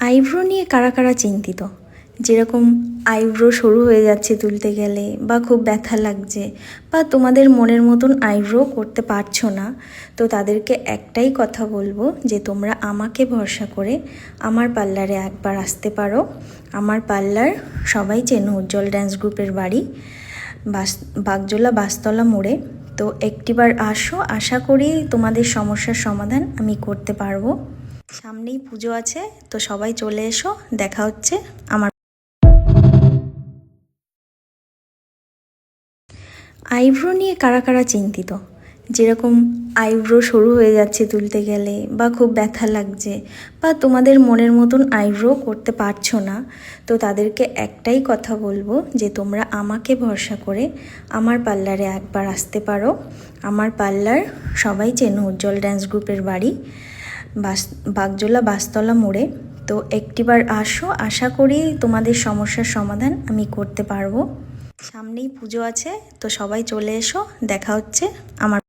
Eyebrow নিয়ে কারা কারা চিন্তিত? যেরকম আইব্রো সরু হয়ে যাচ্ছে তুলতে গেলে, বা খুব ব্যথা লাগছে, বা তোমাদের মনের মতন আইব্রো করতে পারছো না, তো তাদেরকে একটাই কথা বলবো যে তোমরা আমাকে ভরসা করে আমার পার্লারে একবার আসতে পারো। আমার পার্লার সবাই চেনো, উজ্জ্বল ড্যান্স গ্রুপের বাড়ি বাগজোলা বাসতলা মোড়ে। তো একটিবার আসো, আশা করি তোমাদের সমস্যার সমাধান আমি করতে পারবো। সামনেই পুজো আছে, তো সবাই চলে এসো, দেখা হচ্ছে আমার। আইব্রো নিয়ে কারা কারা চিন্তিত? যেরকম আইব্রো সরু হয়ে যাচ্ছে তুলতে গেলে, বা খুব ব্যথা লাগছে, বা তোমাদের মনের মতন আইব্রো করতে পারছো না, তো তাদেরকে একটাই কথা বলবো যে তোমরা আমাকে ভরসা করে আমার পার্লারে একবার আসতে পারো। আমার পার্লার সবাই চেনো, উজ্জ্বল ড্যান্স গ্রুপের বাড়ি বাগজোলা বাসতলা মোড়ে। তো একটিবার আসো, আশা করি তোমাদের সমস্যার সমাধান আমি করতে পারবো। সামনেই পুজো আছে, তো সবাই চলে এসো, দেখা হচ্ছে আমার।